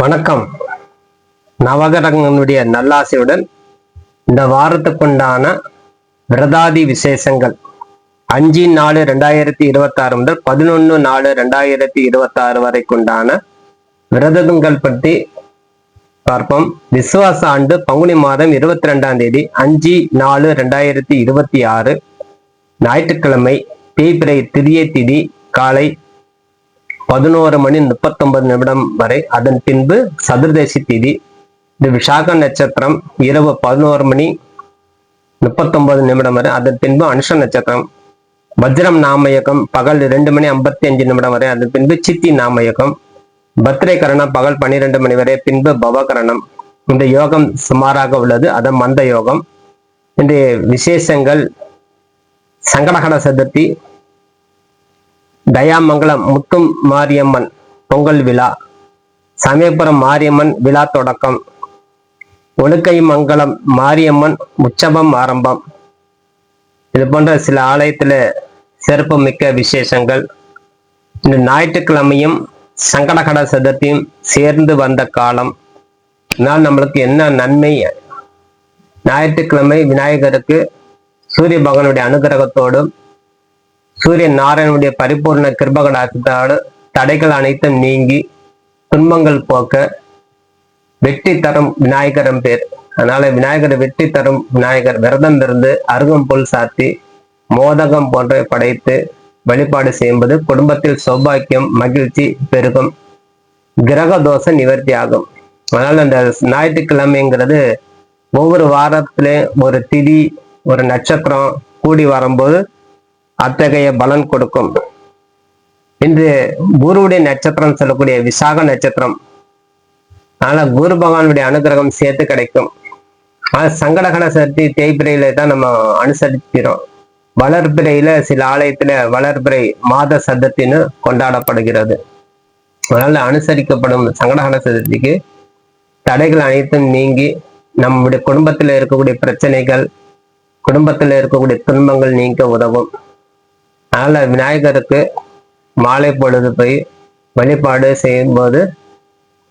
வணக்கம். நவகிரகங்களுடைய நல்லாசையுடன் இந்த வாரத்துக்குண்டான விரதாதி விசேஷங்கள் 5/4/2026 முதல் 11/4/2026 வரைக்குண்டான விரதங்கள் பற்றி பார்ப்போம். விசுவாச ஆண்டு பங்குனி மாதம் 22ஆம் தேதி 5/4/2026 ஞாயிற்றுக்கிழமை தேய்பிறை திதியை திதி காலை 11:39 வரை. அதன் பின்பு சதுர்தேசி திதி. இது விசாக நட்சத்திரம் இரவு 11:39 வரை. அதன் பின்பு அனுஷ நட்சத்திரம். வஜ்ரம் நாமயகம் பகல் 2:55 வரை. அதன் பின்பு சித்தி நாமயகம். பத்ரை கரணம் பகல் 12 மணி வரை. பின்பு பவகரணம். இந்த யோகம் சுமாராக உள்ளது. அது மந்த யோகம். இந்த விசேஷங்கள் சங்கடகர சதுர்த்தி, தயாமங்கலம் முத்தும் மாரியம்மன் பொங்கல் விழா, சமயபுரம் மாரியம்மன் விழா தொடக்கம், ஒழுக்கை மங்கலம் மாரியம்மன் உற்சவம் ஆரம்பம். இது போன்ற சில ஆலயத்துல சிறப்பு மிக்க விசேஷங்கள். இந்த ஞாயிற்றுக்கிழமையும் சங்கடகர சதுர்த்தியும் சேர்ந்து வந்த காலம். இதனால் நம்மளுக்கு என்ன நன்மை? ஞாயிற்றுக்கிழமை விநாயகருக்கு சூரிய பகவானுடைய அனுகிரகத்தோடும் சூரிய நாராயணனுடைய பரிபூர்ண கிருபகடாசத்தோடு தடைகள் அனைத்தும் நீங்கி துன்பங்கள் போக்க வெற்றி தரும் விநாயகரும் பேர். அதனால விநாயகர் வெற்றி தரும் விநாயகர். விரதம் இருந்து அருகம்புல் சாத்தி மோதகம் போன்ற படைத்து வழிபாடு செய்யும்போது குடும்பத்தில் சௌபாக்கியம் மகிழ்ச்சி பெருகும், கிரக தோஷ நிவர்த்தி ஆகும். அதனால இந்த ஞாயிற்றுக்கிழமைங்கிறது ஒவ்வொரு வாரத்திலையும் ஒரு திதி ஒரு நட்சத்திரம் கூடி வரும்போது அத்தகைய பலன் கொடுக்கும். இன்று குருவுடைய நட்சத்திரம் சொல்லக்கூடிய விசாக நட்சத்திரம். அதனால குரு பகவானுடைய அனுகிரகம் சேர்த்து கிடைக்கும். சங்கடகர சதுர்த்தி தேய்பிரையில தான் நம்ம அனுசரிக்கிறோம். வளர்பிறையில சில ஆலயத்துல வளர்பிறை மாத சதுர்த்தின்னு கொண்டாடப்படுகிறது. அதனால அனுசரிக்கப்படும் சங்கடகர சதுர்த்திக்கு தடைகள் அனைத்தும் நீங்கி நம்முடைய குடும்பத்தில் இருக்கக்கூடிய பிரச்சனைகள், குடும்பத்தில் இருக்கக்கூடிய துன்பங்கள் நீங்க உதவும். அதனால விநாயகருக்கு மாலை பொழுது போய் வழிபாடு செய்யும் போது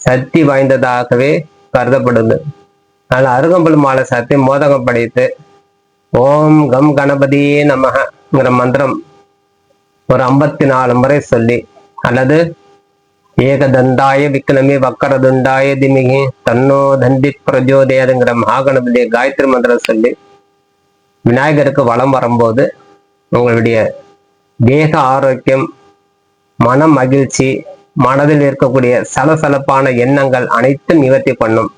சக்தி வாய்ந்ததாகவே கருதப்படுது. அதனால அருகம்புல் மாலை சாத்தி மோதகம் படைத்து ஓம் கம் கணபதியே நமகங்கிற மந்திரம் ஒரு 54 முறை சொல்லி, அல்லது ஏகதந்தாய விக்னமே வக்கரதுண்டாய திமிகி தன்னோ தண்டி பிரஜோதயாதுங்கிற மகாகணபதிய காயத்ரி மந்திரம் சொல்லி விநாயகருக்கு வலம் வரும்போது உங்களுடைய தேக ஆரோக்கியம், மன மகிழ்ச்சி, மனதில் இருக்கக்கூடிய சலசலப்பான எண்ணங்கள் அனைத்தும் நிவர்த்தி பண்ணும்.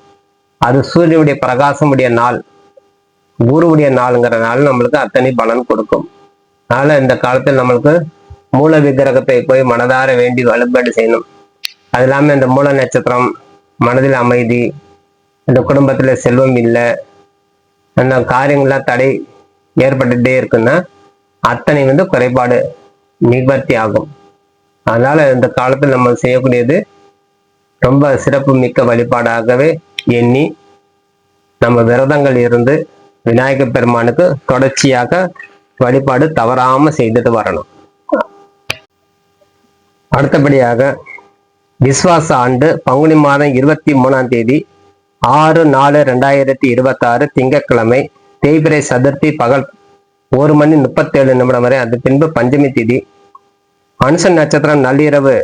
அது சூரியனுடைய பிரகாசமுடைய நாள், குருவுடைய நாளுங்கிற நாள் நம்மளுக்கு அத்தனை பலன் கொடுக்கும். அதனால இந்த காலத்தில் நம்மளுக்கு மூல விக்கிரகத்தை போய் மனதார வேண்டி வழிபாடு செய்யணும். அது இல்லாம இந்த மூல நட்சத்திரம் மனதில் அமைதி, இந்த குடும்பத்துல செல்வம் இல்லை, அந்த காரியங்கள்லாம் தடை ஏற்பட்டுட்டே இருக்குன்னா அத்தனை குறைபாடு நிவர்த்தி ஆகும். அதனால இந்த காலத்தில் நம்ம செய்யக்கூடியது ரொம்ப சிறப்பு மிக்க வழிபாடாகவே எண்ணி நம்ம விரதங்கள் இருந்து விநாயகர் பெருமானுக்கு தொடர்ச்சியாக வழிபாடு தவறாம செய்துட்டு வரணும். அடுத்தபடியாக விஸ்வாச ஆண்டு பங்குனி மாதம் 23ஆம் தேதி 6/4/2026 திங்கட்கிழமை தேய்பிறை சதுர்த்தி பகல் 1:37 வரை. அது பின்பு பஞ்சமி திதி. அனுச நட்சத்திரம் நள்ளிரவு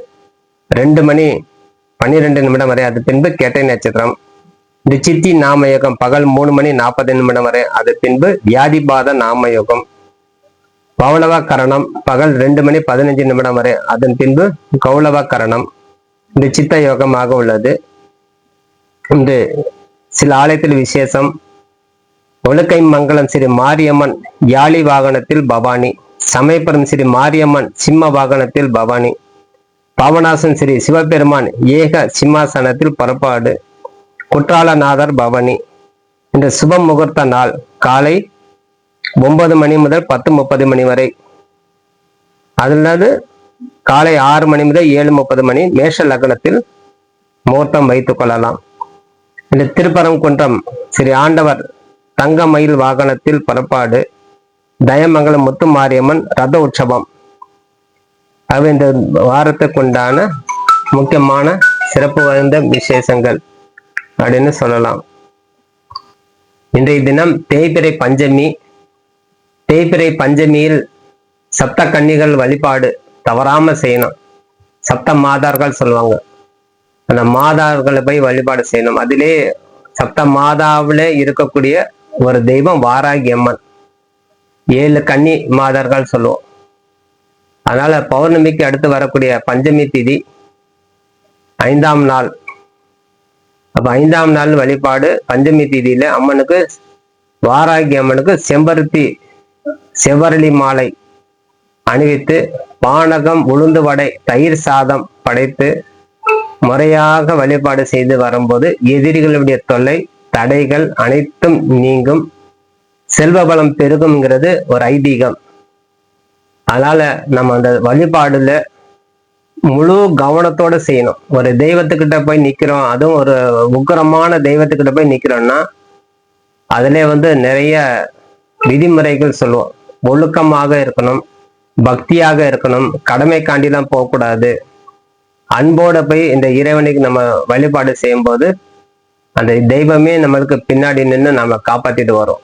2:12 வரை. அது பின்பு கேட்டை நட்சத்திரம். இந்த சித்தி நாமயோகம் பகல் 3:40 வரை. அது பின்பு வியாதிபாத நாமயோகம். பௌளவ கரணம் பகல் 2:15 வரை. அதன் பின்பு கௌளவ கரணம். இந்த சித்த யோகமாக உள்ளது. இந்த சில ஆலயத்தில் விசேஷம். ஒழுக்கை மங்கலம் ஸ்ரீ மாரியம்மன் யாழி வாகனத்தில் பவானி, சமயபுரம் ஸ்ரீ மாரியம்மன் சிம்ம வாகனத்தில் பவானி, பாவநாசன் ஸ்ரீ சிவபெருமான் ஏக சிம்மாசனத்தில் புறப்பாடு, குற்றாலநாதர் பவானி. இந்த சுப முகூர்த்த நாள் காலை 9 மணி முதல் 10:30 வரை. அல்லது காலை 6 மணி முதல் 7:30 மேஷ லக்னத்தில் முகூர்த்தம் வைத்துக் கொள்ளலாம். இந்த திருப்பரங்குன்றம் ஸ்ரீ ஆண்டவர் தங்க மயில் வாகனத்தில் புறப்பாடு, தயமங்கலம் முத்து மாரியம்மன் ரத உற்சவம். இந்த வாரத்துக்குண்டான முக்கியமான சிறப்பு வாய்ந்த விசேஷங்கள் அப்படின்னு சொல்லலாம். இன்றைய தினம் தேய்பிறை பஞ்சமி. தேய்பிறை பஞ்சமியில் சப்த கன்னிகள் வழிபாடு தவறாம செய்யணும். சப்த மாதார்கள் சொல்லுவாங்க, அந்த மாதார்களை போய் வழிபாடு செய்யணும். அதிலே சப்த மாதாவில இருக்கக்கூடிய ஒரு தெய்வம் வாராகி அம்மன். 7 கன்னி மாதர்கள் சொல்லுவோம். அதனால பௌர்ணமிக்கு அடுத்து வரக்கூடிய பஞ்சமி திதி 5ஆம் நாள். அப்ப 5ஆம் நாள் வழிபாடு பஞ்சமி திதியில அம்மனுக்கு, வாராகி அம்மனுக்கு செவ்வரளி மாலை அணிவித்து பானகம், உளுந்து வடை, தயிர் சாதம் படைத்து முறையாக வழிபாடு செய்து வரும்போது எதிரிகளுடைய தொல்லை, தடைகள் அனைத்தும் நீங்கும், செல்வ பலம் பெருகும்ங்கிறது ஒரு ஐதீகம். அதனால நம்ம அந்த வழிபாடுல முழு கவனத்தோட செய்யணும். ஒரு தெய்வத்துக்கிட்ட போய் நிக்கிறோம், அதுவும் ஒரு உக்கிரமான தெய்வத்துக்கிட்ட போய் நிக்கிறோம்னா அதுல நிறைய விதிமுறைகள் சொல்லுவோம். ஒழுக்கமாக இருக்கணும், பக்தியாக இருக்கணும், கடமைக்காண்டிலாம் போகக்கூடாது. அன்போட போய் இந்த இறைவனுக்கு நம்ம வழிபாடு செய்யும் போது அந்த தெய்வமே நம்மளுக்கு பின்னாடி நின்று நம்ம காப்பாத்திட்டு வரும்.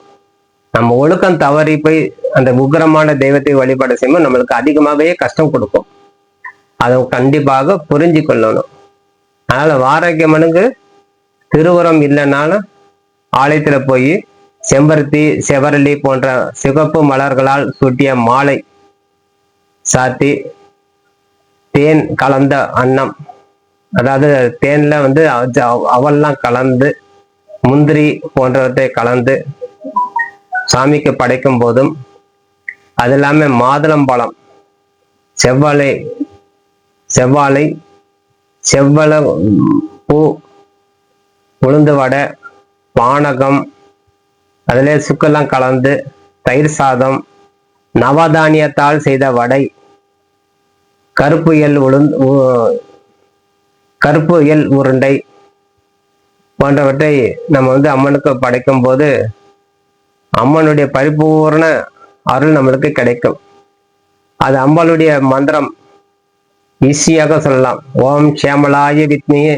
நம்ம ஒழுக்கம் தவறி போய் அந்த உக்கிரமான தெய்வத்தை வழிபாடு செய்யும்போது நம்மளுக்கு அதிகமாகவே கஷ்டம் கொடுக்கும். அதை கண்டிப்பாக புரிஞ்சு கொள்ளணும். அதனால வாராகியம்மனுக்கு திருவுரம் இல்லைனாலும் ஆலயத்துல போய் செம்பருத்தி, செவரளி போன்ற சிவப்பு மலர்களால் சூட்டிய மாலை சாத்தி, தேன் கலந்த அன்னம், அதாவது தேன்ல அவல்லாம் கலந்து, முந்திரி போன்றவற்றை கலந்து சாமிக்கு படைக்கும் போதும், அது இல்லாம மாதுளம்பழம், செவ்வாழை பூ, உளுந்து வடை, பானகம், அதுல சுக்கெல்லாம் கலந்து, தயிர் சாதம், நவதானியத்தால் செய்த வடை, கருப்பு எள் உருண்டை போன்றவற்றை நம்ம அம்மனுக்கு படைக்கும் போது அம்மனுடைய பரிபூர்ண அருள் நம்மளுக்கு கிடைக்கும். அது அம்பாளுடைய மந்திரம் ஈஸியாக சொல்லலாம். ஓம் ஷியாமலாய வித்மியே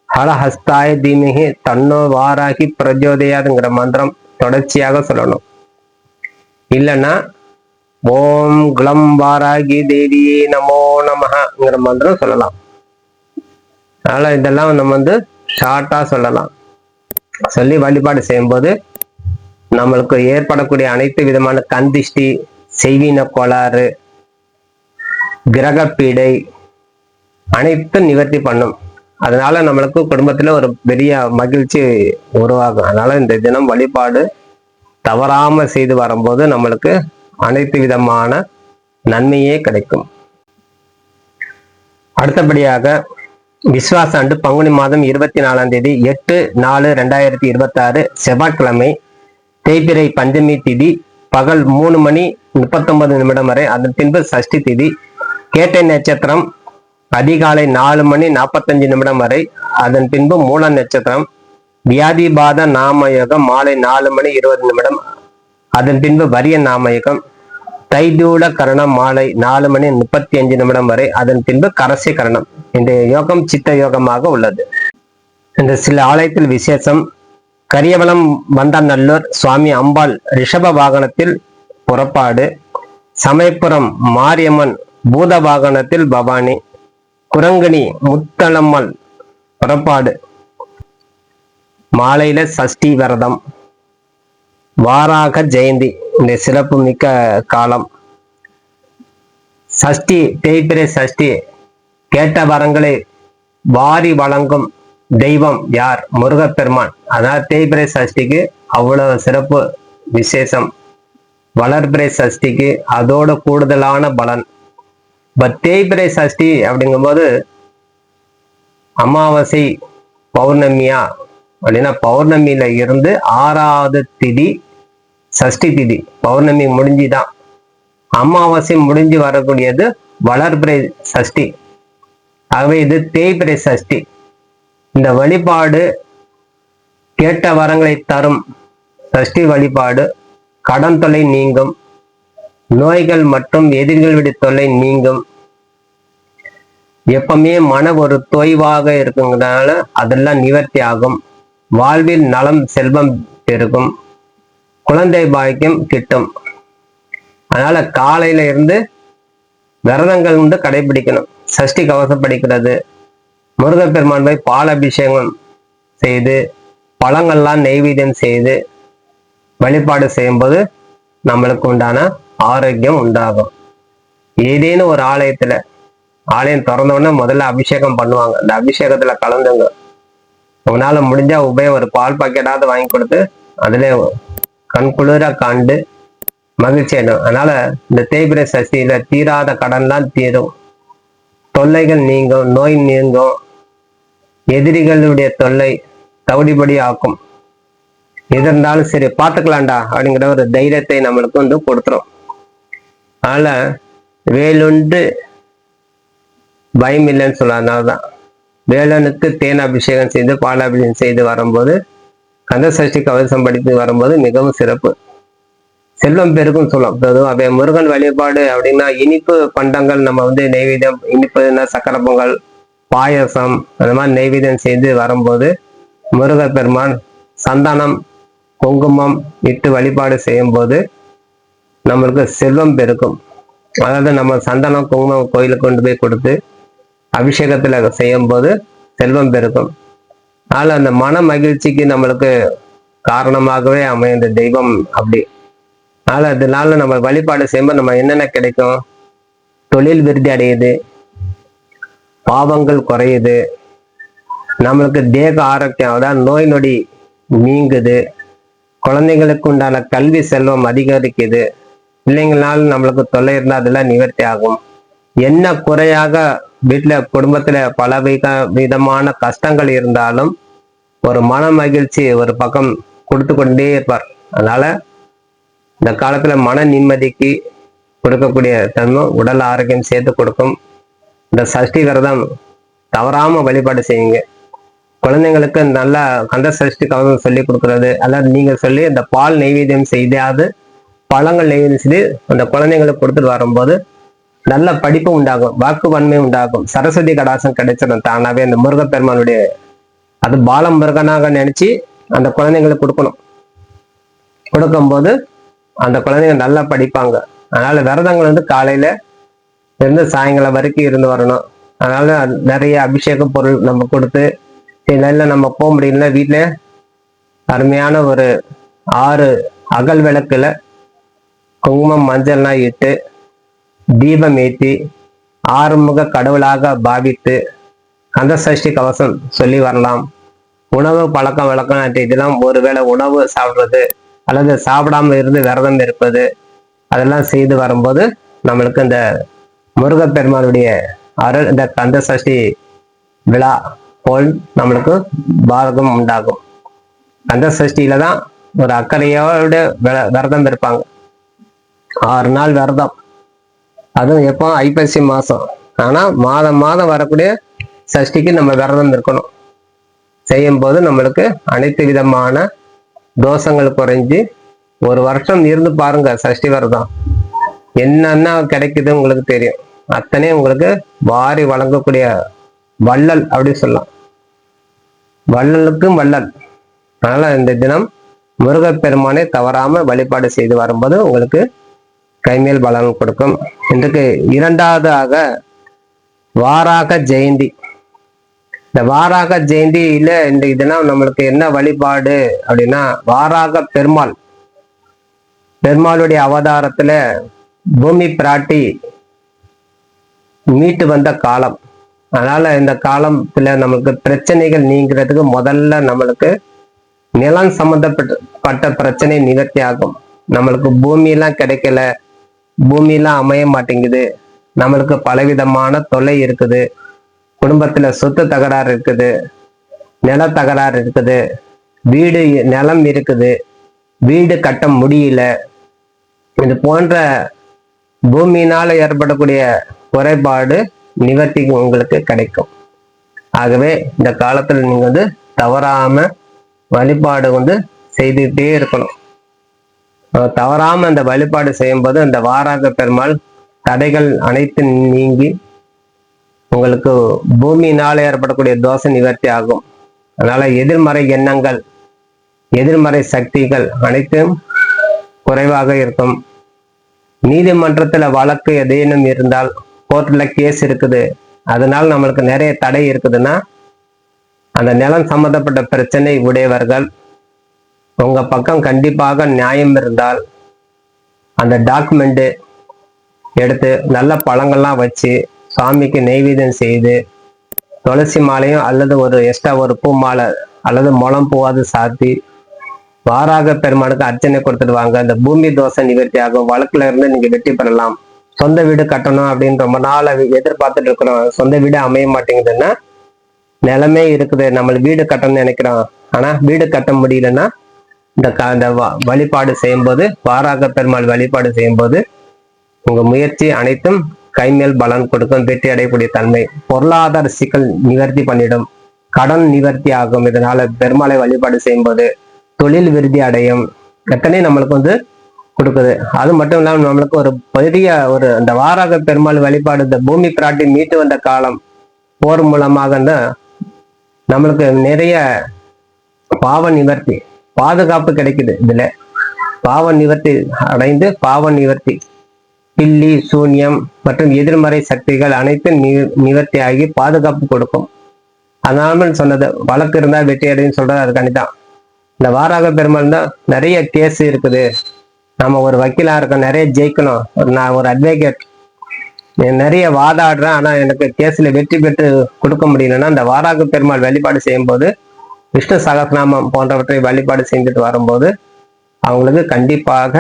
ஹலஹஸ்தாய தீமிகி தன்னோ வாராகி பிரஜோதயாதுங்கிற மந்திரம் தொடர்ச்சியாக சொல்லணும். இல்லைன்னா ஓம் குலம் வாராகி தேவியே நமோ நமஹங்கிற மந்திரம் சொல்லலாம். அதனால இதெல்லாம் நம்ம ஷார்ட்டா சொல்லலாம். சொல்லி வழிபாடு செய்யும்போது நம்மளுக்கு ஏற்படக்கூடிய அனைத்து விதமான கந்திஷ்டி, செய்வின கோளாறு, கிரகப்பீடை அனைத்தும் நிவர்த்தி பண்ணும். அதனால நம்மளுக்கு குடும்பத்துல ஒரு பெரிய மகிழ்ச்சி உருவாகும். அதனால இந்த தினம் வழிபாடு தவறாம செய்து வரும்போது நம்மளுக்கு அனைத்து விதமான நன்மையே கிடைக்கும். அடுத்தபடியாக விஸ்வாச ஆண்டு பங்குனி மாதம் 24ஆம் தேதி 8/4/2026 செவ்வாய்க்கிழமை, தேய்பிறை பஞ்சமி திதி பகல் 3:39 வரை. அதன் பின்பு சஷ்டி திதி. கேட்டை நட்சத்திரம் அதிகாலை 4:45 வரை. அதன் பின்பு மூல நட்சத்திரம். வியாதிபாத நாமயோகம் மாலை 4:20. அதன் பின்பு வரிய நாமயோகம். தைதூல கரணம் மாலை 4:35 வரை. அதன் பின்பு கரசி கரணம். இந்த யோகம் சித்த யோகமாக உள்ளது. இந்த சில ஆலயத்தில் விசேஷம். கரியவளம் வந்தநல்லூர் சுவாமி அம்பாள் ரிஷப வாகனத்தில் புறப்பாடு. சமயபுரம் மாரியம்மன் பூத வாகனத்தில் பவானி. குரங்கணி முத்தளம்மல் புறப்பாடு. மாலையில சஷ்டி விரதம். வாராக ஜெயந்தி இந்த சிறப்பு மிக்க காலம். சஷ்டி, தேய்பிறை சஷ்டி. கேட்ட வரங்களை வாரி வழங்கும் தெய்வம் யார்? முருகப்பெருமான். அதனால தேய்பிறை சஷ்டிக்கு அவ்வளவு சிறப்பு விசேஷம். வளர்பிறை சஷ்டிக்கு அதோட கூடுதலான பலன். தேய்பிறை சஷ்டி அப்படிங்கும்போது அமாவாசை பௌர்ணமியா அப்படின்னா பௌர்ணமியில இருந்து 6வது திதி சஷ்டி திதி. பௌர்ணமி முடிஞ்சுதான், அமாவாசை முடிஞ்சு வரக்கூடியது வளர்பிறை சஷ்டி. ஆகவே இது தேய்பிறை சஷ்டி. இந்த வழிபாடு கேட்ட வரங்களை தரும் சஷ்டி வழிபாடு. கடன் தொல்லை நீங்கும், நோய்கள் மற்றும் எதிரிகளுடைய தொல்லை நீங்கும். எப்பவுமே மன ஒரு தொய்வாக இருக்குங்கிறதுனால அதெல்லாம் நிவர்த்தி ஆகும். வாழ்வில் நலம் செல்வம் பெருகும். குழந்தை பாக்கியம் கிட்டும். அதனால காலையில இருந்து விரதங்கள் வந்து கடைபிடிக்கணும். சஷ்டி கவசம் படிக்கிறது, முருகப்பெருமான் போய் பால் அபிஷேகம் செய்து பழங்கள்லாம் நெய்வேத்தியம் செய்து வழிபாடு செய்யும்போது நம்மளுக்கு உண்டான ஆரோக்கியம் உண்டாகும். ஏதேனும் ஒரு ஆலயம் திறந்தோடனே முதல்ல அபிஷேகம் பண்ணுவாங்க. அந்த அபிஷேகத்துல கலந்துங்க. உங்களால முடிஞ்சா ஒரு பால் பாக்கெட்டாவது வாங்கி கொடுத்து அதுல கண்குளிர காண்டு மகிழ்ச்சி ஆயிடும். அதனால இந்த தேய்பிரை சஷ்டியில தீராத கடன்லாம் தீரும், தொல்லைகள் நீங்கும், நோய் நீங்கும், எதிரிகளுடைய தொல்லை தவிடுபடி ஆக்கும். எது இருந்தாலும் சரி பார்த்துக்கலாம்டா அப்படிங்கிற ஒரு தைரியத்தை நம்மளுக்கு வந்து கொடுத்துரும். அதனால வேலுண்டு பயம் இல்லைன்னு சொல்லாதனால்தான் வேலனுக்கு தேன் அபிஷேகம் செய்து பால் அபிஷேகம் செய்து வரும்போது கந்த சஷ்டி கவசம் படித்து வரும்போது மிகவும் சிறப்பு. செல்வம் பெருக்கும் சொல்லும். பொதுவாக முருகன் வழிபாடு அப்படின்னா இனிப்பு பண்டங்கள் நம்ம வந்து நெய்வேத்தியம், இனிப்புன்னா சக்கரை பொங்கல், பாயசம், அந்த மாதிரி நெய்வேத்தியம் செய்து வரும்போது முருகர் பெருமான் சந்தனம் குங்குமம் இட்டு வழிபாடு செய்யும் போது நம்மளுக்கு செல்வம் பெருக்கும். அதாவது நம்ம சந்தனம் குங்குமம் கோயிலுக்கு கொண்டு போய் கொடுத்து அபிஷேகத்துல செய்யும் போது செல்வம் பெருக்கும். அதனால அந்த மன மகிழ்ச்சிக்கு நம்மளுக்கு காரணமாகவே அமைந்த தெய்வம் அப்படி. அதனால நம்ம வழிபாடு செய்யும்போது நம்ம என்னென்ன கிடைக்கும்? தொழில் விருத்தி அடையுது, பாவங்கள் குறையுது, நம்மளுக்கு தேக ஆரோக்கியம், அதாவது நோய் நொடி நீங்குது, குழந்தைங்களுக்கு உண்டான கல்வி செல்வம் அதிகரிக்குது, பிள்ளைங்களால நம்மளுக்கு தொல்லை இருந்தால் அதெல்லாம் நிவர்த்தி ஆகும். என்ன குறையாக வீட்டுல குடும்பத்துல பல விதமான கஷ்டங்கள் இருந்தாலும் ஒரு மன மகிழ்ச்சி ஒரு பக்கம் கொடுத்து கொண்டே இருப்பார். அதனால இந்த காலத்துல மன நிம்மதிக்கு கொடுக்கக்கூடிய தன்மை உடல் ஆரோக்கியம் சேர்த்து கொடுக்கும். இந்த சஷ்டி விரதம் தவறாம வழிபாடு செய்யுங்க. குழந்தைங்களுக்கு நல்லா கந்த சஷ்டி கவசம் சொல்லி கொடுக்கறது, அல்லது நீங்க சொல்லி இந்த பால் நெய்வேத்தியம் செய்யாது பழங்கள் நெய்வேத்தியம் செய்து அந்த குழந்தைங்களுக்கு கொடுத்துட்டு வரும்போது நல்ல படிப்பு உண்டாகும், வாக்கு வன்மை உண்டாகும், சரஸ்வதி கடாசம் கிடைச்சிடும் தானாவே. அந்த முருகப்பெருமானுடைய அது பாலம் முருகனாக நினைச்சு அந்த குழந்தைங்களுக்கு கொடுக்கணும். கொடுக்கும்போது அந்த குழந்தைங்க நல்லா படிப்பாங்க. அதனால விரதங்கள் வந்து காலையில இருந்து சாயங்காலம் வரைக்கும் இருந்து வரணும். அதனால நிறைய அபிஷேக பொருள் நம்ம கொடுத்து, இல்லை நம்ம போக முடியலன்னா வீட்டுல அருமையான ஒரு 6 அகல் விளக்குல குங்குமம் மஞ்சள்லாம் இட்டு தீபம் ஏற்றி ஆறுமுக கடவுளாக பாவித்து கந்த சஷ்டி கவசம் சொல்லி வரலாம். உணவு பழக்கம் வழக்கம் இதெல்லாம் ஒருவேளை உணவு சாப்பிட்றது அல்லது சாப்பிடாம இருந்து விரதம் இருப்பது அதெல்லாம் செய்து வரும்போது நம்மளுக்கு இந்த முருகப்பெருமானுடைய அருள், இந்த கந்த சஷ்டி விழா போல் நம்மளுக்கு பாரதம் உண்டாகும். கந்த சஷ்டியில தான் ஒரு அக்கறையோட விரதம் இருப்பாங்க. 6 நாள் விரதம், அதுவும் எப்போ ஐப்பசி மாசம். ஆனா மாதம் மாதம் வரக்கூடிய சஷ்டிக்கு நம்ம விரதம் இருக்கணும். செய்யும் போது நம்மளுக்கு அனைத்து விதமான தோஷங்கள் குறைஞ்சு ஒரு வருஷம் இருந்து பாருங்க. சஷ்டி விரதம் என்னன்னா கிடைக்குது உங்களுக்கு தெரியும். அத்தனை உங்களுக்கு வாரி வழங்கக்கூடிய வள்ளல் அப்படின்னு சொல்லலாம். வள்ளலுக்கும் வள்ளல். அதனால இந்த தினம் முருகப்பெருமானை தவறாம வழிபாடு செய்து வரும்போது உங்களுக்கு கைமேல் பலன் கொடுக்கும். இன்றைக்கு 2வதாக வாராக ஜெயந்தி. இந்த வாராக ஜெயந்தியில இந்த தினம் நம்மளுக்கு என்ன வழிபாடு அப்படின்னா, வாராக பெருமாளுடைய அவதாரத்துல பூமி பிராட்டி மீட்டு வந்த காலம். அதனால இந்த காலத்துல நம்மளுக்கு பிரச்சனைகள் நீங்கிறதுக்கு முதல்ல நம்மளுக்கு நிலம் சம்பந்தப்பட்ட பிரச்சனை நிவர்த்தி ஆகும். நம்மளுக்கு பூமியெல்லாம் கிடைக்கல, பூமியெல்லாம் அமைய மாட்டேங்குது, நம்மளுக்கு பலவிதமான தொல்லை இருக்குது, குடும்பத்துல சொத்து தகராறு இருக்குது, நில தகராறு இருக்குது, வீடு நிலம் இருக்குது, வீடு கட்ட முடியல, இது போன்ற பூமியினால ஏற்படக்கூடிய குறைபாடு நிவர்த்தி உங்களுக்கு கிடைக்கும். ஆகவே இந்த காலத்துல நீங்க வந்து தவறாம வழிபாடு வந்து செய்துகிட்டே இருக்கணும். தவறாம அந்த வழிபாடு செய்யும் போது அந்த வாராக பெருமாள் தடைகள் அனைத்து நீங்கி உங்களுக்கு பூமியினால் ஏற்படக்கூடிய தோஷ நிவர்த்தி ஆகும். அதனால எதிர்மறை எண்ணங்கள், எதிர்மறை சக்திகள் அனைத்தும் குறைவாக இருக்கும். நீதிமன்றத்துல வழக்கு எதேனும் இருந்தால், கோர்ட்ல கேஸ் இருக்குது, அதனால நம்மளுக்கு நிறைய தடை இருக்குதுன்னா, அந்த நிலம் சம்பந்தப்பட்ட பிரச்சனை உடையவர்கள் உங்க பக்கம் கண்டிப்பாக நியாயம் இருந்தால் அந்த டாக்குமெண்ட் எடுத்து நல்ல பழங்கள்லாம் வச்சு சாமிக்கு நெய்வேத்தியம் செய்து துளசி மாலையும் அல்லது ஒரு எக்ஸ்ட்ரா ஒரு பூ மாலை அல்லது முளம் பூவாது சாத்தி வாராக பெருமானுக்கு அர்ச்சனை கொடுத்துட்டு வாங்க. இந்த பூமி தோசை நிவர்த்தி ஆகும். வழக்குல இருந்து நீங்க வெற்றி பெறலாம். சொந்த வீடு கட்டணும் அப்படின்னு ரொம்ப நாள் எதிர்பார்த்துட்டு இருக்கிறோம், சொந்த வீடு அமைய மாட்டேங்குதுன்னா, நிலமே இருக்குது, நம்ம வீடு கட்டணும்னு நினைக்கிறோம், ஆனா வீடு கட்ட முடியலன்னா இந்த வழிபாடு செய்யும்போது, வாராக பெருமாள் வழிபாடு செய்யும்போது உங்க முயற்சி அனைத்தும் கைமேல் பலன் கொடுக்கும், வெற்றி அடையக்கூடிய தன்மை. பொருளாதார சிக்கல் நிவர்த்தி பண்ணிடும், கடன் நிவர்த்தி ஆகும். இதனால பெருமாளை வழிபாடு செய்யும்போது தொழில் விருத்தி அடையும். எத்தனை நம்மளுக்கு கொடுக்குது. அது மட்டும் இல்லாம நம்மளுக்கு ஒரு பெரிய அந்த வாராக பெருமாள் வழிபாடு, இந்த பூமி பிராட்டி மீட்டு வந்த காலம் போர் மூலமாக நம்மளுக்கு நிறைய பாவ நிவர்த்தி, பாதுகாப்பு கிடைக்குது. இதுல பாவ நிவர்த்தி அடைந்து, பாவ நிவர்த்தி, பில்லி சூன்யம் மற்றும் எதிர்மறை சக்திகள் அனைத்தும் நிவர்த்தி ஆகி பாதுகாப்பு கொடுக்கும். அதனால சொன்னது, வழக்கு இருந்தா வெற்றி அடைன்னு சொல்றது அதுக்காண்டிதான். இந்த வாராக பெருமாள் தான் நிறைய கேஸ் இருக்குது, நம்ம ஒரு வக்கீலா இருக்கோம், நிறைய ஜெயிக்கணும், நான் ஒரு அட்வொகேட் நிறைய வாதாடுறேன், ஆனா எனக்கு கேஸ்ல வெற்றி பெற்று கொடுக்க முடியலன்னா, அந்த வாராக பெருமாள் வழிபாடு செய்யும் போது, விஷ்ணு சகஸ்ரநாமம் போன்றவற்றை வழிபாடு செஞ்சுட்டு வரும்போது அவங்களுக்கு கண்டிப்பாக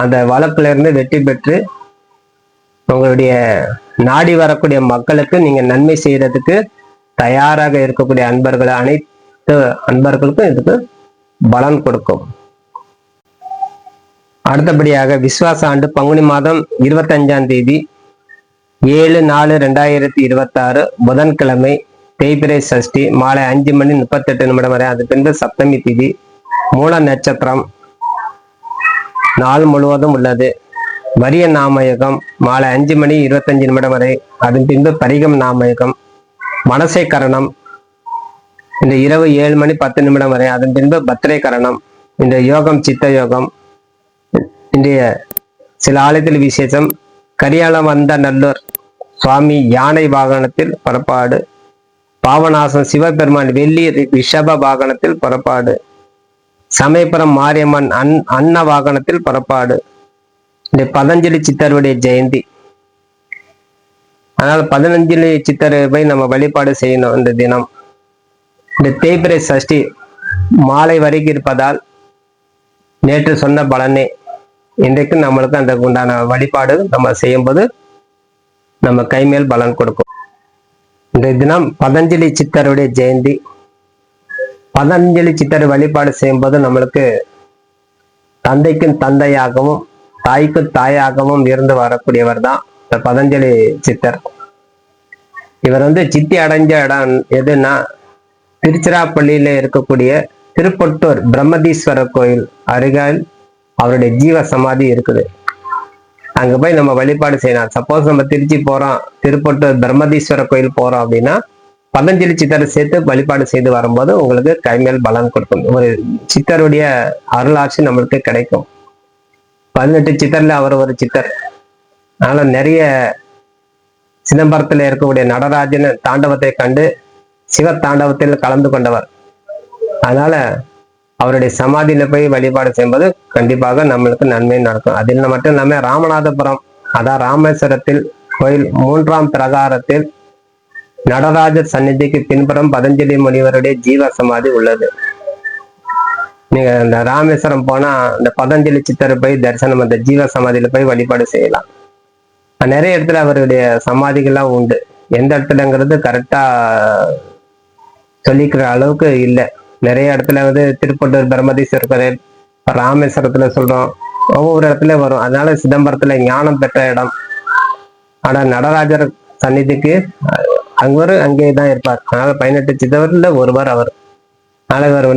அந்த வழக்குல இருந்து வெற்றி பெற்று உங்களுடைய நாடி வரக்கூடிய மக்களுக்கு நீங்க நன்மை செய்யறதுக்கு தயாராக இருக்கக்கூடிய அன்பர்கள், அனைத்து அன்பர்களுக்கும் இதுக்கு பலன் கொடுக்கும். அடுத்தபடியாக விஸ்வாச ஆண்டு பங்குனி மாதம் 25ஆம் தேதி 7/4/2026 புதன்கிழமை, தேய்பிரை சஷ்டி, மாலை 5:38 வரை. அது பின்பு சப்தமி திதி, மூல நட்சத்திரம் நாள் முழுவதும் உள்ளது. வரிய நாமயகம் மாலை 5:25 வரை. அதன் பின்பு பரிகம் நாமயகம், மனசை கரணம் இந்த இரவு 7:10 வரை. அதன் பின்பு பத்திரை கரணம். இந்த யோகம் சித்த யோகம். இன்றைய சில ஆலயத்தில் விசேஷம், கரியாலம் வந்த நல்லூர் சுவாமி யானை வாகனத்தில் புறப்பாடு, பாவநாசம் சிவபெருமான் வெள்ளி ரிஷப வாகனத்தில் புறப்பாடு, சமயபுரம் மாரியம்மன் அன்ன வாகனத்தில் புறப்பாடு. இந்த பதஞ்சலி சித்தருடைய ஜெயந்தி, அதனால பதஞ்சலி சித்தரை போய் நம்ம வழிபாடு செய்யணும் இந்த தினம். இந்த தேய்பிரை சஷ்டி மாலை வரைக்கும் இருப்பதால் நேற்று சொன்ன பலனே இன்றைக்கு நம்மளுக்கு அந்த உண்டான வழிபாடு நம்ம செய்யும்போது நம்ம கைமேல் பலன் கொடுக்கும். இந்த தினம் பதஞ்சலி சித்தருடைய ஜெயந்தி. பதஞ்சலி சித்தரை வழிபாடு செய்யும்போது நம்மளுக்கு தந்தைக்கும் தந்தையாகவும் தாய்க்கும் தாயாகவும் இருந்து வரக்கூடியவர் தான் இந்த பதஞ்சலி சித்தர். இவர் சித்தி அடைஞ்ச இடம் எதுன்னா, திருச்சிராப்பள்ளியில இருக்கக்கூடிய திருப்பட்டூர் பிரம்மதீஸ்வரர் கோயில் அருகில் அவருடைய ஜீவ சமாதி இருக்குது. அங்க போய் நம்ம வழிபாடு செய்யலாம். சப்போஸ் நம்ம திருச்சி போறோம், திருப்பட்டூர் பிரம்மதீஸ்வரர் கோயில் போறோம் அப்படின்னா, பதஞ்சலி சித்தரை சேர்த்து வழிபாடு செய்து வரும்போது உங்களுக்கு கைமேல் பலன் கொடுக்கும். ஒரு சித்தருடைய அருளாட்சி நம்மளுக்கு கிடைக்கும். 18 சித்தர்ல அவர் ஒரு சித்தர். அதனால நிறைய சிதம்பரத்தில் இருக்கக்கூடிய நடராஜன் தாண்டவத்தை கண்டு சிவ தாண்டவத்தில் கலந்து கொண்டவர். அதனால அவருடைய சமாதியில போய் வழிபாடு செய்யும்போது கண்டிப்பாக நம்மளுக்கு நன்மை நடக்கும். அதில் மட்டும் இல்லாம ராமநாதபுரம், அதான் ராமேஸ்வரத்தில் கோயில் 3ஆம் பிரகாரத்தில் நடராஜர் சந்நிதிக்கு பின்புறம் பதஞ்சலி முனிவருடைய ஜீவ சமாதி உள்ளது. நீங்க இந்த ராமேஸ்வரம் போனா இந்த பதஞ்சலி சித்தரை போய் தரிசனம், அந்த ஜீவ சமாதியில போய் வழிபாடு செய்யலாம். நிறைய இடத்துல அவருடைய சமாதிகள்லாம் உண்டு. எந்த இடத்துலங்கிறது கரெக்டா சொல்லிக்கிற அளவுக்கு இல்லை. நிறைய இடத்துல திருப்பட்டூர் பிரம்மதீஸ்வரர் கோயில், ராமேஸ்வரத்துல சொல்றோம், ஒவ்வொரு இடத்துல வரும். அதனால சிதம்பரத்துல ஞானம் பெற்ற இடம். ஆனா நடராஜர் சந்நிதிக்கு அங்கே தான் இருப்பார். அதனால 18 சித்தவர்ல ஒருவர் அவர். அதனால இவர்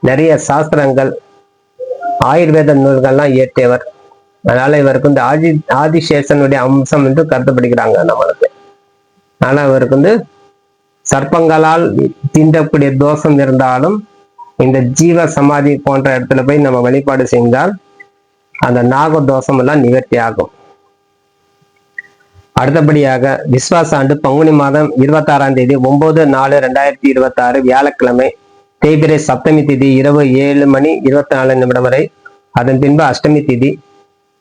நிறைய சாஸ்திரங்கள், ஆயுர்வேத நூல்கள்லாம் இயற்றியவர். அதனால இவருக்கு ஆதிசேஷனுடைய அம்சம் என்று கருதப்படுகிறாங்க நம்மளுக்கு. ஆனா அவருக்கு சர்ப்பங்களால் தீண்டக்கூடிய தோஷம் இருந்தாலும் இந்த ஜீவ சமாதி போன்ற இடத்துல போய் நம்ம வழிபாடு செய்தால் அந்த நாக தோஷம் எல்லாம் நிவர்த்தி ஆகும். அடுத்தபடியாக விஸ்வாச ஆண்டு பங்குனி மாதம் 26ஆம் தேதி 9/4/2026 வியாழக்கிழமை தேய்பிரை சப்தமி திதி இரவு 7:24 வரை, அதன் பின்பு அஷ்டமி திதி.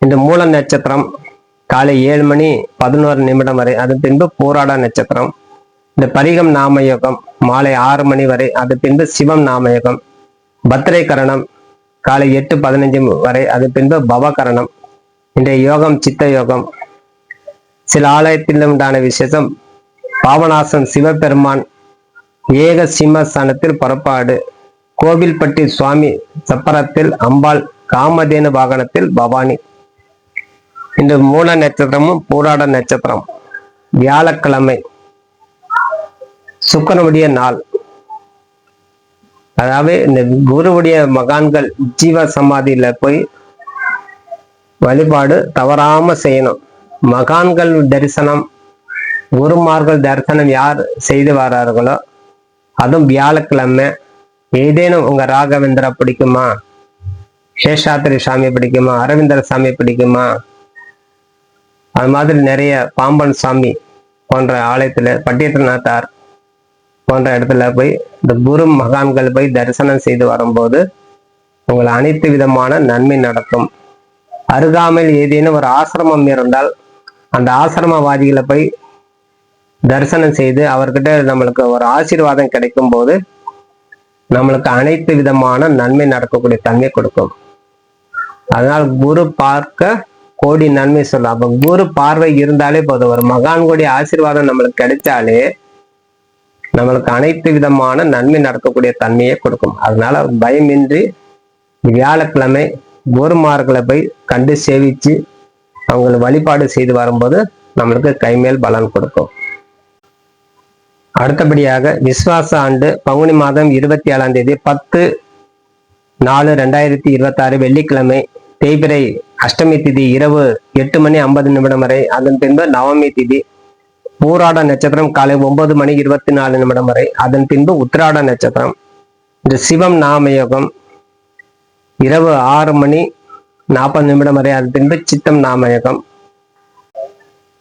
இந்த மூல நட்சத்திரம் காலை 7:11 வரை, அதன் பின்பு பூராட நட்சத்திரம். இந்த பரிகம் நாமயோகம் மாலை 6 வரை, அதன் பின்பு சிவம் நாமயோகம். பத்திரை கரணம் காலை 8:15 வரை, அதன் பின்பு பவகரணம். இன்றைய யோகம் சித்த யோகம். சில ஆலயத்தில் உண்டான விசேஷம், பாபநாசம் சிவபெருமான் ஏக சிம்மஸ்தானத்தில் புறப்பாடு, கோவில்பட்டி சுவாமி சப்பரத்தில் அம்பாள், காமதேனு வாகனத்தில் பவானி. இந்த மூல நட்சத்திரமும் பூராட நட்சத்திரம் வியாழக்கிழமை சுக்கிரனுடைய நாள். அதாவது இந்த குருவுடைய மகான்கள் ஜீவ சமாதியில போய் வழிபாடு தவறாம செய்யணும். மகான்கள் தரிசனம், குருமார்கள் தரிசனம் யார் செய்து வர்றார்களோ, அதுவும் வியாழக்கிழமை. ஏதேனும் உங்க ராகவேந்திரா பிடிக்குமா, சேஷாத்திரி சாமி பிடிக்குமா, அரவிந்தர சாமி பிடிக்குமா, அது மாதிரி நிறைய பாம்பன் சாமி போன்ற ஆலயத்துல, பட்டியநாத்தார் போன்ற இடத்துல போய் இந்த குரு மகான்கள் போய் தரிசனம் செய்து வரும்போது உங்களை அனைத்து விதமான நன்மை நடக்கும். அருகாமையில் ஏதேனும் ஒரு ஆசிரமம் இருந்தால் அந்த ஆசிரமவாதிகளை போய் தரிசனம் செய்து அவர்கிட்ட நம்மளுக்கு ஒரு ஆசீர்வாதம் கிடைக்கும் போது நம்மளுக்கு அனைத்து விதமான நன்மை நடக்கக்கூடிய தன்மை கொடுக்கும். அதனால் குரு பார்க்க கோடி நன்மை சொல்லலாம். அப்ப குரு பார்வை இருந்தாலே போதும், ஒரு மகான்களுடைய ஆசீர்வாதம் நம்மளுக்கு கிடைச்சாலே நம்மளுக்கு அனைத்து விதமான நன்மை நடக்கக்கூடிய தன்மையை கொடுக்கும். அதனால பயமின்றி வியாழக்கிழமை குருமார்களை போய் கண்டு சேவிச்சு அவங்களை வழிபாடு செய்து வரும்போது நம்மளுக்கு கைமேல் பலன் கொடுக்கும். அடுத்தபடியாக விஸ்வாச ஆண்டு பங்குனி மாதம் 27ஆம் தேதி 10/4/2026 வெள்ளிக்கிழமை தேய்பிரை அஷ்டமி திதி இரவு 8:50 வரை, அதன் பின்பு நவமி திதி. பூராட நட்சத்திரம் காலை 9:24 வரை, அதன் பின்பு உத்திராட நட்சத்திரம். இந்த சிவம் நாமயோகம் இரவு 6:40 வரை, அதன் பின்பு சித்தம் நாமயோகம்.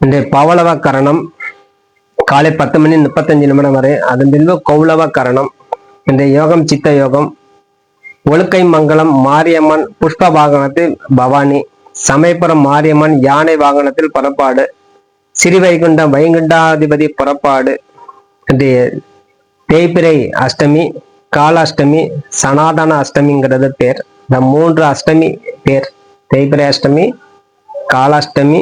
இந்த பவளவ கரணம் காலை 10:35 வரை, அதன் பின்பு கௌளவ கரணம். இந்த யோகம் சித்த யோகம். ஒழுக்கை மங்கலம் மாரியம்மன் புஷ்ப வாகனத்தில் பவானி, சமயபுரம் மாரியம்மன் யானை வாகனத்தில் புறப்பாடு, ஸ்ரீவைகுண்டம் வைகுண்டாதிபதி புறப்பாடு. இந்த தேய்பிரை அஷ்டமி, காலாஷ்டமி, சனாதன அஷ்டமிங்கிறது பேர். இந்த 3 அஷ்டமி பேர், தேய்பிரை அஷ்டமி, காலாஷ்டமி,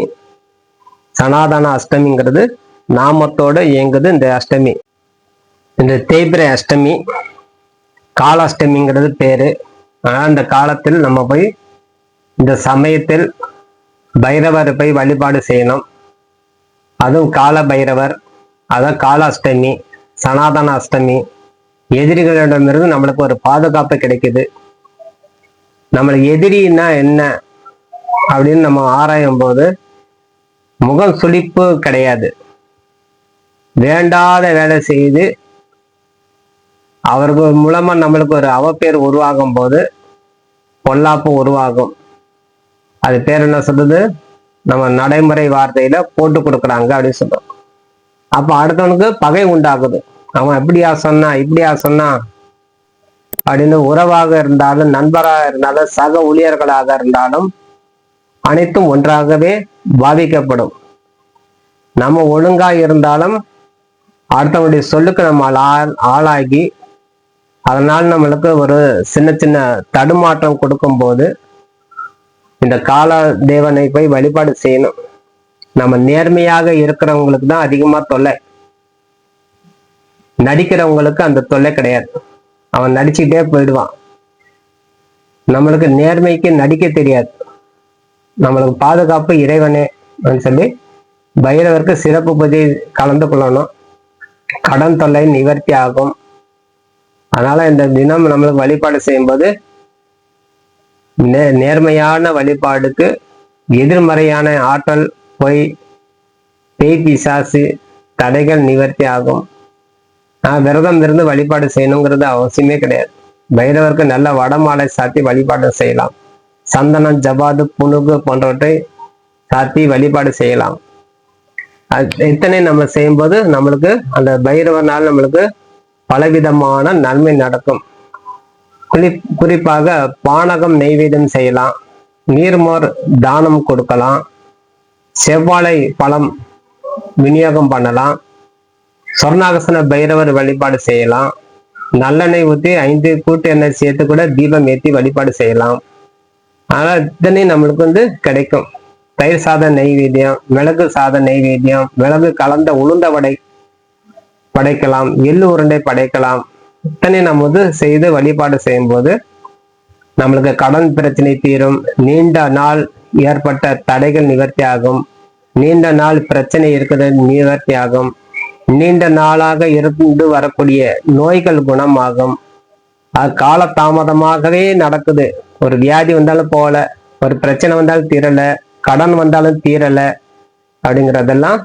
சனாதன அஷ்டமிங்கிறது நாமத்தோட இயங்குது இந்த அஷ்டமி. இந்த தேய்பிரை அஷ்டமி, காலாஷ்டமிங்கிறது பேரு. ஆனால் இந்த காலத்தில் நம்ம போய் இந்த சமயத்தில் பைரவர் போய் வழிபாடு செய்யணும். அதுவும் கால பைரவர், அதான் காலாஷ்டமி, சனாதன அஷ்டமி. எதிரிகளிடமிருந்து நம்மளுக்கு ஒரு பாதுகாப்பு கிடைக்குது. நம்மளுக்கு எதிரின்னா என்ன அப்படின்னு நம்ம ஆராயும் போது முகம் சுளிப்பு கிடையாது. வேண்டாத வேலை செய்து அவர்கள் மூலமா நம்மளுக்கு ஒரு அவப்பேர் உருவாகும் போது பொல்லாப்பு உருவாகும். அது பேர் என்ன சொல்றது, நம்ம நடைமுறை வார்த்தையில போட்டு கொடுக்குறாங்க அப்படின்னு சொல்றோம். அப்ப அடுத்தவனுக்கு பகை உண்டாகுது. அவன் எப்படியா சொன்னா, இப்படியா சொன்னா அப்படின்னு. உறவாக இருந்தாலும், நண்பராக இருந்தாலும், சக ஊழியர்களாக இருந்தாலும் அனைத்தும் ஒன்றாகவே பாதிக்கப்படும். நம்ம ஒழுங்கா இருந்தாலும் அடுத்தவனுடைய சொல்லுக்கு நம்ம ஆளாகி அதனால் நம்மளுக்கு ஒரு சின்ன சின்ன தடுமாற்றம் கொடுக்கும் போது இந்த கால தேவனை போய் வழிபாடு செய்யணும். நம்ம நேர்மையாக இருக்கிறவங்களுக்கு தான் அதிகமா தொல்லை, நடிக்கிறவங்களுக்கு அந்த தொல்லை கிடையாது. அவன் நடிச்சுக்கிட்டே போயிடுவான். நம்மளுக்கு நேர்மைக்கு நடிக்க தெரியாது. நம்மளுக்கு பாதுகாப்பு இறைவனே சொல்லி பைரவருக்கு சிறப்பு பூஜை கலந்து கொள்ளணும். கடன் தொல்லை நிவர்த்தி ஆகும். அதனால இந்த தினம் நம்மளுக்கு வழிபாடு செய்யும்போது நேர்மையான வழிபாடுக்கு எதிர்மறையான ஆற்றல், பொய், பேய் பிசாசு தடைகள் நிவர்த்தி ஆகும். விரதம் இருந்து வழிபாடு செய்யணுங்கிறது அவசியமே கிடையாது. பைரவருக்கு நல்ல வடமாலை சாத்தி வழிபாடு செய்யலாம். சந்தனம், ஜபாது, புனுகு போன்றவற்றை சாத்தி வழிபாடு செய்யலாம். இத்தனை நம்ம செய்யும்போது நம்மளுக்கு அந்த பைரவனால் நம்மளுக்கு பலவிதமான நன்மை நடக்கும். குறிப்பாக பானகம் நெய்வேத்தியம் செய்யலாம், நீர்மோர் தானம் கொடுக்கலாம், செவ்வாழை பழம் விநியோகம் பண்ணலாம், சொர்ணாகசன பைரவர் வழிபாடு செய்யலாம், நல்லெண்ணெய் ஊற்றி 5 கூட்டு எண்ணெய் சேர்த்து கூட தீபம் ஏற்றி வழிபாடு செய்யலாம். ஆனால் இத்தனை நம்மளுக்கு கிடைக்கும். தயிர் சாத நெய்வேத்தியம், மிளகு சாத நெய்வேத்தியம், மிளகு கலந்த உளுந்த வடை படைக்கலாம், எள்ளு உருண்டை படைக்கலாம். இத்தனை நம்ம செய்து வழிபாடு செய்யும் போது நம்மளுக்கு கடன் பிரச்சனை தீரும், நீண்ட நாள் ஏற்பட்ட தடைகள் நிவர்த்தி ஆகும், நீண்ட நாள் பிரச்சனை இருக்கிறது நிவர்த்தி ஆகும், நீண்ட நாளாக இருந்து வரக்கூடிய நோய்கள் குணமாகும். அது கால தாமதமாகவே நடக்குது. ஒரு வியாதி வந்தாலும் போகல, ஒரு பிரச்சனை வந்தாலும் தீரல, கடன் வந்தாலும் தீரல அப்படிங்கிறதெல்லாம்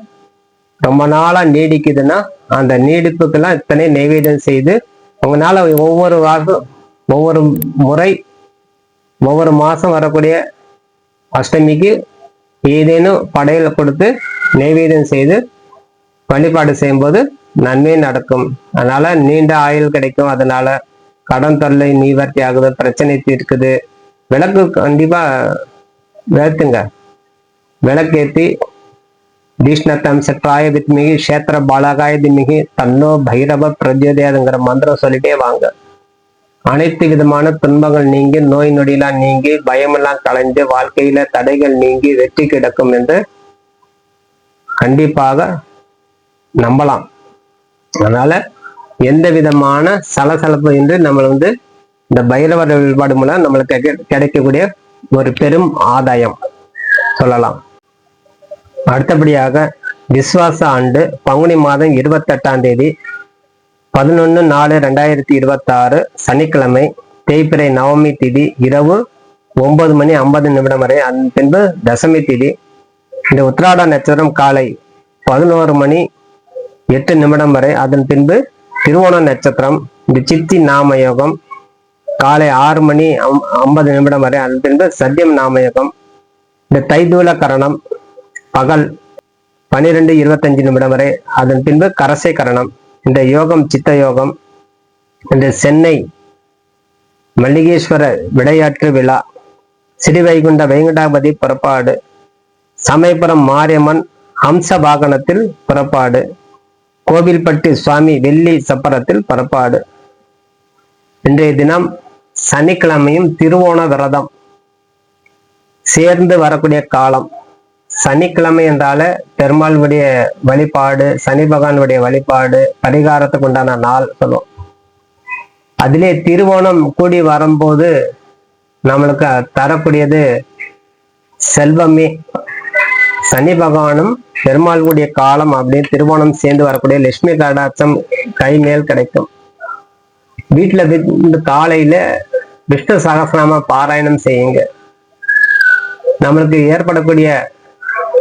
ரொம்ப நாளா நீடிக்குதுன்னா அந்த நீடிப்புக்கெல்லாம் இத்தனை நைவேத்தியம் செய்து உங்களால ஒவ்வொரு முறை ஒவ்வொரு மாசம் வரக்கூடிய அஷ்டமிக்கு ஏதேனும் படையல் கொடுத்து நைவேத்தியம் செய்து வழிபாடு செய்யும்போது நன்மை நடக்கும். அதனால நீண்ட ஆயுள் கிடைக்கும். அதனால கடன் தொல்லை நிவர்த்தி ஆகுது, பிரச்சனை தீர்க்குது. விளக்கு கண்டிப்பா வேத்துங்க. விளக்கேற்றி தீஷ்ணத்தம் சற்றாய வித்மிகி கஷேத்திர பாலகாய திமிகி தன்னோ பைரவ பிரஜோதயாதுங்கிற மந்திரம் சொல்லிட்டே வாங்க. அனைத்து விதமான துன்பங்கள் நீங்கி, நோய் நொடியெல்லாம் நீங்கி, பயமெல்லாம் கலைஞ்சு, வாழ்க்கையில தடைகள் நீங்கி வெற்றி கிடக்கும் என்று கண்டிப்பாக நம்பலாம். அதனால எந்த விதமான சலசலப்பு என்று நம்ம இந்த பைரவர் வழிபாடு மூலம் நம்மளுக்கு கிடைக்கக்கூடிய ஒரு பெரும் ஆதாயம் சொல்லலாம். அடுத்தபடியாக விஸ்வாச ஆண்டு பங்குனி மாதம் 28ஆம் தேதி 11/4/2026 சனிக்கிழமை, தேய்பிறை நவமி திதி இரவு 9:50 வரை, அதன் பின்பு தசமி திதி. இந்த உத்திராட நட்சத்திரம் காலை 11:08 வரை, அதன் பின்பு திருவோண நட்சத்திரம். இந்த சித்தி நாமயோகம் காலை 6:50 வரை, அதன் பின்பு சத்தியம் நாமயோகம். இந்த தைதூல கரணம் பகல் 12:25 வரை, அதன் பின்பு கரசை கரணம். இந்த யோகம் சித்த யோகம். இந்த சென்னை மல்லிகேஸ்வர விளையாட்டு விழா, ஸ்ரீவைகுண்ட வெங்கடாபதி புறப்பாடு, சமயபுரம் மாரியம்மன் ஹம்ச வாகனத்தில் புறப்பாடு, கோவில்பட்டி சுவாமி வெள்ளி சப்பரத்தில் புறப்பாடு. இன்றைய தினம் சனிக்கிழமையும் திருவோண விரதம் சேர்ந்து வரக்கூடிய காலம். சனிக்கிழமை என்றால பெருமாளுடைய வழிபாடு, சனி பகவானுடைய வழிபாடு, பரிகாரத்துக்கு உண்டான நாள் சொல்லுவோம். அதிலே திருவோணம் கூடி வரும்போது நம்மளுக்கு தரக்கூடியது செல்வமே. சனி பகவானும் பெருமாளுடைய காலம் அப்படின்னு திருவோணம் சேர்ந்து வரக்கூடிய லட்சுமி கடாட்சம் கை மேல் கிடைக்கும். வீட்டுல காலையில விஷ்ணு சகஸ்ரநாம பாராயணம் செய்யுங்க. நம்மளுக்கு ஏற்படக்கூடிய,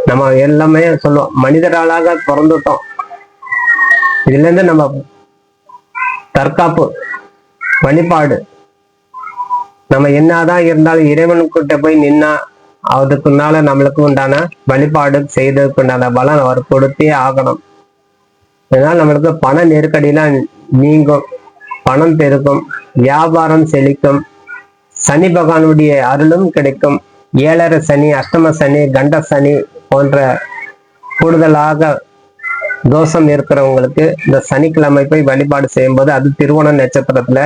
நம்ம எல்லாமே சொல்லுவோம், மனிதராளாக பிறந்துட்டோம். இதுல இருந்து நம்ம தற்காப்பு வழிபாடு, நம்ம என்னதான் இருந்தாலும் இறைவனுக்கிட்ட போய் நின்னா அதுக்குனால நம்மளுக்கு உண்டான வழிபாடு செய்ததுக்கு உண்டான பலன் அவர் கொடுத்தே ஆகணும். இதனால நம்மளுக்கு பண நெருக்கடியெல்லாம் நீங்கும், பணம் பெருக்கும், வியாபாரம் செழிக்கும், சனி பகவானுடைய அருளும் கிடைக்கும். 7.5 சனி, அஷ்டம சனி, கண்ட சனி போன்ற கூடுதலாக தோஷம் இருக்கிறவங்களுக்கு இந்த சனிக்கிழமை போய் வழிபாடு செய்யும்போது, அது திருவோண நட்சத்திரத்துல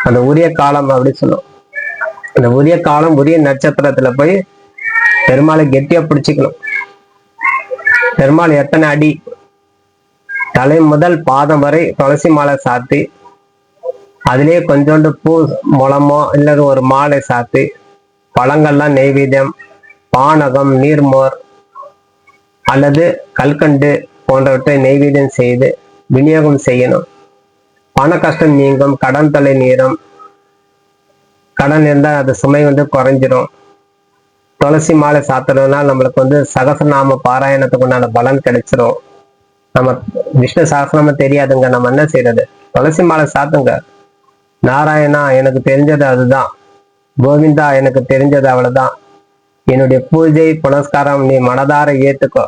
அந்த உரிய காலம் அப்படி சொல்லுவோம். அந்த உரிய காலம் உரிய நட்சத்திரத்துல போய் பெருமாளை கெட்டியா பிடிச்சிக்கணும். பெருமாள் எத்தனை அடி, தலை முதல் பாதம் வரை துளசி மாலை சாத்தி, அதுலயே கொஞ்சோண்டு பூ முளமோ இல்லது ஒரு மாலை சாத்தி, பழங்கள்லாம் நெய்வேத்தியம், பானகம், நீர்மோர் அல்லது கல்கண்டு போன்றவற்றை நெய்வேத்தியம் செய்து விநியோகம் செய்யணும். பண கஷ்டம் நீங்கும், கடன் தொலை நீரும். கடன் இருந்தால் அது சுமை குறைஞ்சிரும். துளசி மாலை சாத்துறதுனால நம்மளுக்கு சகசநாம பாராயணத்துக்கு உண்டான பலன் கிடைச்சிரும். நம்ம விஷ்ணு சாஸ்திரமும் தெரியாதுங்க, நம்ம என்ன செய்யறது? துளசி மாலை சாத்துங்க. நாராயணா எனக்கு தெரிஞ்சது அதுதான், கோவிந்தா எனக்கு தெரிஞ்சது அவ்வளவுதான், என்னுடைய பூஜை புனஸ்காரம் நீ மனதார ஏத்துக்கோ,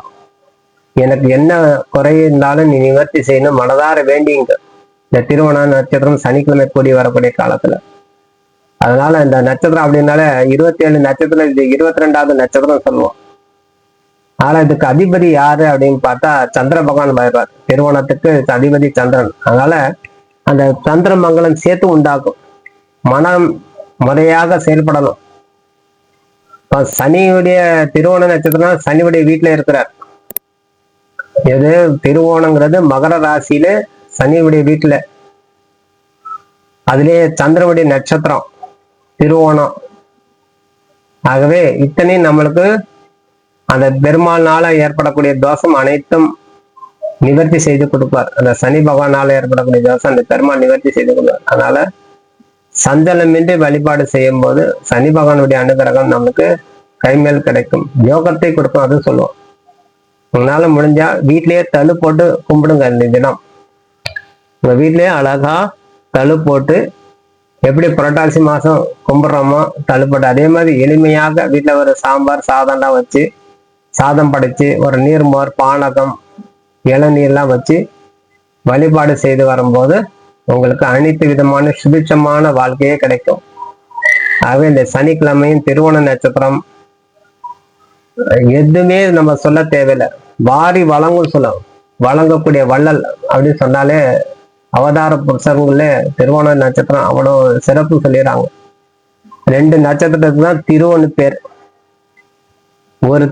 எனக்கு என்ன குறை இருந்தாலும் நீ நிவர்த்தி செய்யணும், மனதார வேண்டிங்க. இந்த திருவோண நட்சத்திரம் சனிக்கிழமை கூடி வரக்கூடிய காலத்துல. அதனால இந்த நட்சத்திரம் அப்படின்னால 27 நட்சத்திரம், இது 22வது நட்சத்திரம் சொல்லுவோம். ஆனா இதுக்கு அதிபதி யாரு அப்படின்னு பார்த்தா சந்திர பகவான் வருவார். திருவோணத்துக்கு அதிபதி சந்திரன். அதனால அந்த சந்திர மங்களம் சேர்த்து உண்டாக்கும். மனம் முறையாக செயல்படணும். சனியுடைய திருவோண நட்சத்திரம் சனியுடைய வீட்டுல இருக்கிறார். எது திருவோணங்கிறது மகர ராசியில சனியுடைய வீட்டுல, அதுலயே சந்திரனுடைய நட்சத்திரம் திருவோணம். ஆகவே இத்தனையும் நம்மளுக்கு அந்த பெருமாள்னால ஏற்படக்கூடிய தோஷம் அனைத்தும் நிவர்த்தி செய்து கொடுப்பார். அந்த சனி பகவானால ஏற்படக்கூடிய தோஷம் அந்த பெருமாள் நிவர்த்தி செய்து கொடுப்பார். அதனால சஞ்சலமின்றி வழிபாடு செய்யும் போது சனி பகவானுடைய அனுகிரகம் நமக்கு கைமேல் கிடைக்கும், யோகத்தை கொடுக்கும். அது சொல்லுவோம். உங்களால முடிஞ்சா வீட்லயே தழு போட்டு கும்பிடுங்க. இந்த தினம் உங்க வீட்லயே அழகா தழு போட்டு, எப்படி புரட்டாசி மாசம் கும்பிடுறோமோ தழு போட்டு, அதே மாதிரி எளிமையாக வீட்டுல ஒரு சாம்பார் சாதம்லாம் வச்சு, சாதம் படைச்சு, ஒரு நீர்மோர் பானகம் இளநீர்லாம் வச்சு வழிபாடு செய்து வரும்போது உங்களுக்கு அனைத்து விதமான சுபிட்சமான வாழ்க்கையே கிடைக்கும். ஆகவே இந்த சனிக்கிழமையும் திருவோண நட்சத்திரம் எதுவுமே நம்ம சொல்ல தேவையில்லை, வாரி வழங்கும் சொல்லும். வழங்கக்கூடிய வள்ளல் அப்படின்னு சொன்னாலே அவதார புருஷர்களே திருவோண நட்சத்திரம் அவ்வளோ சிறப்பு சொல்லிடுறாங்க. 2 நட்சத்திரத்துக்கு தான் திருவோணு பேர். ஒரு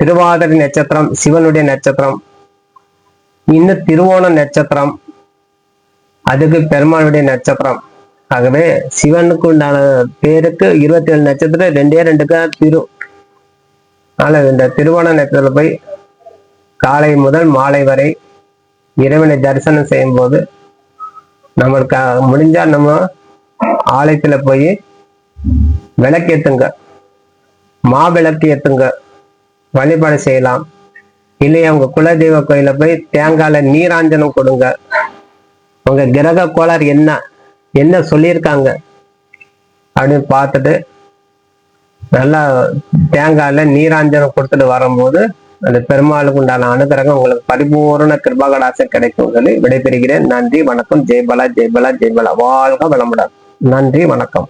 திருவாதிரை நட்சத்திரம் சிவனுடைய நட்சத்திரம், இன்னும் திருவோண நட்சத்திரம் அதுக்கு பெருமாளுடைய நட்சத்திரம். ஆகவே சிவனுக்கு உண்டான பேருக்கு 27 நட்சத்திரம், 2 திரு. அதனால இந்த திருவோண நட்சத்திரம் போய் காலை முதல் மாலை வரை இறைவனை தரிசனம் செய்யும் போது நம்மளுக்கு முடிஞ்சா நம்ம ஆலயத்துல போய் விளக்கேத்துங்க, மாவிளக்கு ஏத்துங்க, வழிபாடு செய்யலாம். இல்லையா உங்க குலதெய்வ கோயில போய் தேங்காயில நீராஞ்சனம் கொடுங்க. உங்க கிரக கோளாறு என்ன சொல்லியிருக்காங்க அப்படின்னு பார்த்துட்டு நல்லா தேங்காயில நீராஞ்சனம் கொடுத்துட்டு வரும்போது அந்த பெருமாளுக்கு உண்டான அனுகிரகம் உங்களுக்கு பரிபூர்ண கிருபாகடாசம் கிடைக்கும் சொல்லி விடைபெறுகிறேன். நன்றி, வணக்கம். ஜெய்பலா ஜெய்பலா ஜெய்பலா. வாழ்க வளமுடன். நன்றி, வணக்கம்.